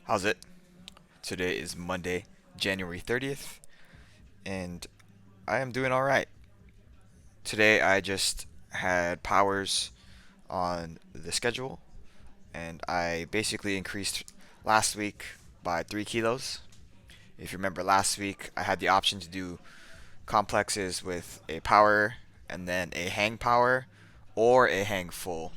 How's it? Today is Monday, January 30th, and I am doing alright. Today I just had powers on the schedule, and I basically increased last week by 3 kilos. If you remember last week, I had the option to do complexes with a power and then a hang power or a hang full.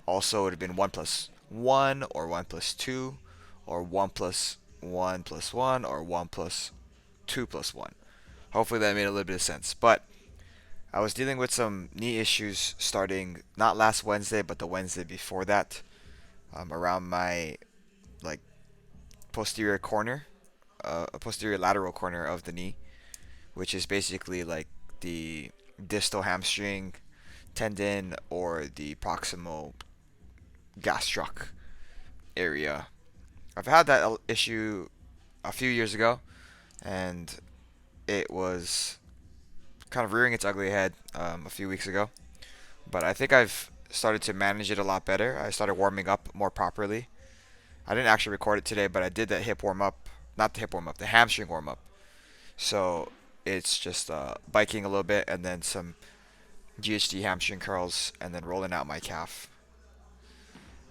Also, it would have been 1 plus 1 or 1 plus 2 or 1 plus 1 plus 1 or 1 plus 2 plus 1. Hopefully that made a little bit of sense. But I was dealing with some knee issues starting not last Wednesday, but the Wednesday before that, around my like posterior corner, a posterior lateral corner of the knee, which is basically like the distal hamstring tendon or the proximal gastroc area. I've had that issue a few years ago, and it was kind of rearing its ugly head a few weeks ago. But I think I've started to manage it a lot better. I started warming up more properly. I didn't actually record it today, but I did that hip warm up, not the hip warm up, the hamstring warm up. So it's just biking a little bit and then some GHD hamstring curls and then rolling out my calf.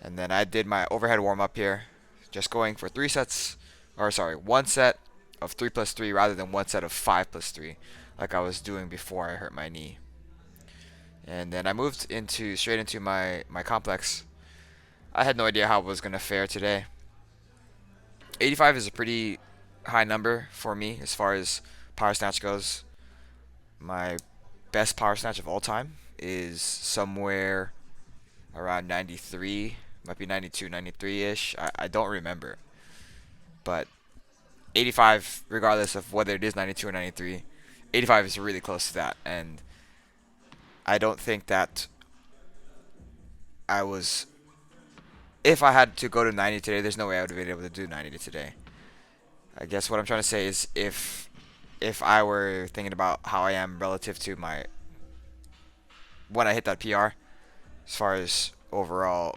And then I did my overhead warm up here, just going for three sets, or sorry, one set of 3 plus 3 rather than one set of 5 plus 3, like I was doing before I hurt my knee. And then I moved into straight into my complex. I had no idea how it was gonna fare today. 85 is a pretty high number for me as far as power snatch goes. My best power snatch of all time is somewhere around 93, might be 92, 93 ish. I don't remember. But 85, regardless of whether it is 92 or 93, 85 is really close to that. And I don't think that I was. If I had to go to 90 today, there's no way I would have been able to do 90 today. I guess what I'm trying to say is if I were thinking about how I am relative to my when I hit that PR, as far as overall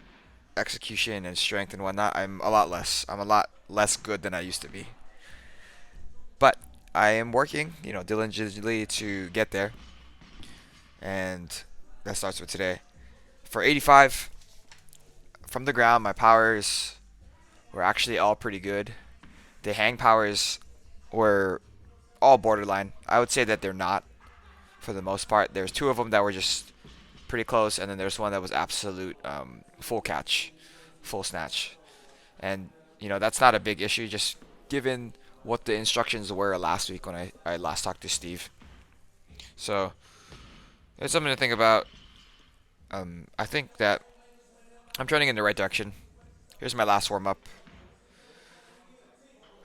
execution and strength and whatnot, I'm a lot less. I'm a lot less good than I used to be. But I am working, diligently to get there, and that starts with today. For 85, from the ground, my powers were actually all pretty good. The hang powers were all borderline. I would say that they're not for the most part. There's two of them that were just pretty close, and then there's one that was absolute full catch, full snatch. And that's not a big issue, just given what the instructions were last week when I last talked to Steve. So it's something to think about. I think that I'm trending in the right direction. Here's my last warm up.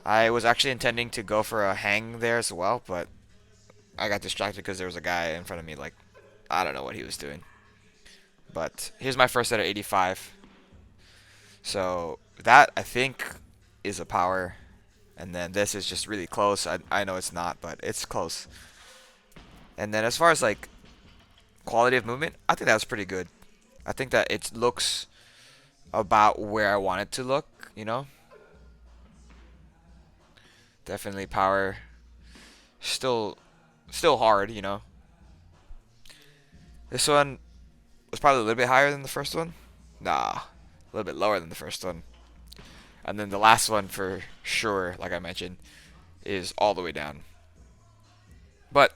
I was actually intending to go for a hang there as well, but I got distracted because there was a guy in front of me. Like, I don't know what he was doing. But here's my first set of 85. So that I think is a power, and then this is just really close. I know it's not, but it's close. And then as far as like quality of movement, I think that was pretty good. I think that it looks about where I want it to look. Definitely power. Still hard. This one was probably a little bit higher than the first one. Nah, a little bit lower than the first one. And then the last one for sure, like I mentioned, is all the way down. But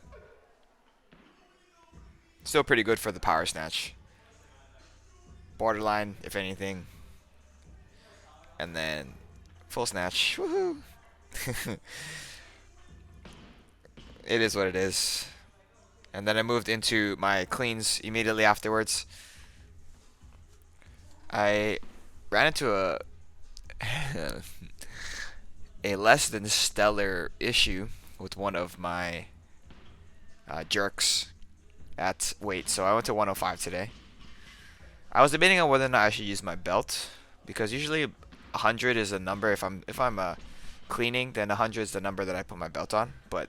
still pretty good for the power snatch. Borderline, if anything. And then full snatch. Woohoo! It is what it is. And then I moved into my cleans immediately afterwards. I ran into a a less than stellar issue with one of my jerks at weight. So I went to 105 today. I was debating on whether or not I should use my belt because usually 100 is a number. If I'm cleaning, then 100 is the number that I put my belt on. But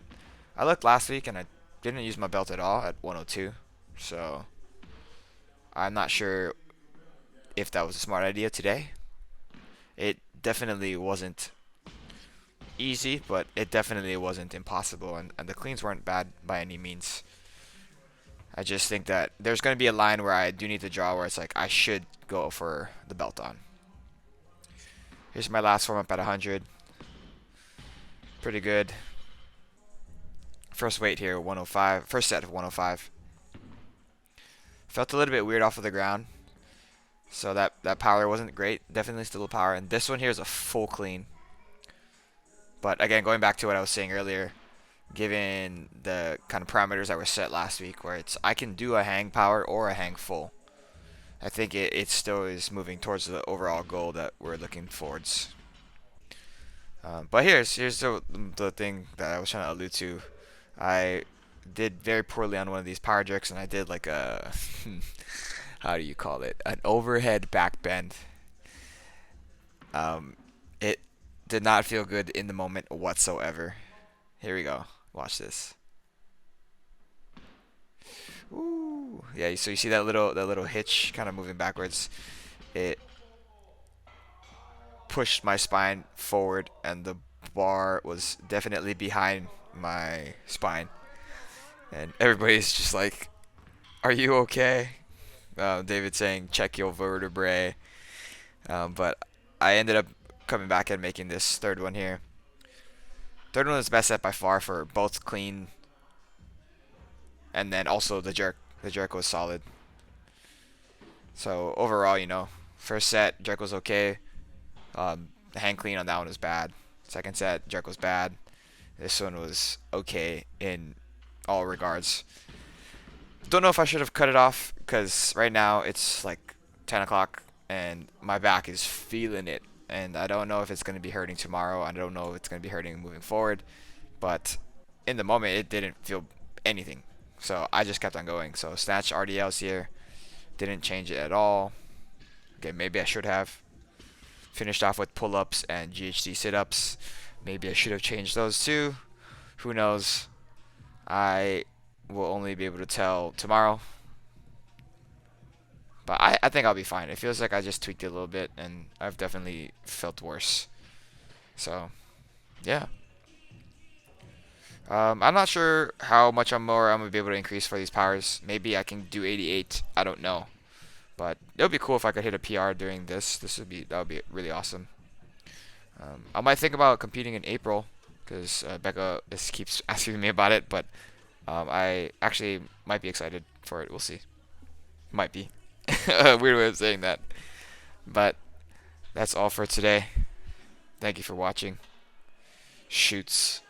I looked last week and I didn't use my belt at all at 102. So I'm not sure if that was a smart idea today. It definitely wasn't easy, but it definitely wasn't impossible, and the cleans weren't bad by any means. I just think that there's going to be a line where I do need to draw where it's like I should go for the belt on. Here's my last warm up at 100. Pretty good. First weight here, 105. First set of 105. Felt a little bit weird off of the ground. So that power wasn't great. Definitely still a power. And this one here is a full clean. But again, going back to what I was saying earlier, given the kind of parameters that were set last week, where it's I can do a hang power or a hang full. I think it still is moving towards the overall goal that we're looking towards. But here's the thing that I was trying to allude to. I did very poorly on one of these power jerks, and I did like a how do you call it? An overhead back bend. It did not feel good in the moment whatsoever. Here we go. Watch this. Ooh, yeah. So you see that little hitch kind of moving backwards. It pushed my spine forward, and the bar was definitely behind my spine. And everybody's just like, "Are you okay?" David saying, "Check your vertebrae." But I ended up coming back and making this third one here. Third one was the best set by far for both clean and then also the jerk. The jerk was solid. So overall, first set jerk was okay. The hang clean on that one was bad. Second set jerk was bad. This one was okay in all regards. Don't know if I should have cut it off because right now it's like 10 o'clock and my back is feeling it. And I don't know if it's going to be hurting tomorrow. I don't know if it's going to be hurting moving forward. But in the moment, it didn't feel anything. So I just kept on going. So snatch RDLs here. Didn't change it at all. Okay, maybe I should have. Finished off with pull-ups and GHD sit-ups. Maybe I should have changed those too. Who knows? I will only be able to tell tomorrow. But I think I'll be fine. It feels like I just tweaked it a little bit, and I've definitely felt worse. So, yeah. I'm not sure how much more I'm going to be able to increase for these powers. Maybe I can do 88. I don't know. But it would be cool if I could hit a PR during this. That would be really awesome. I might think about competing in April because Becca keeps asking me about it. But I actually might be excited for it. We'll see. Might be. A weird way of saying that. But that's all for today. Thank you for watching. Shoots.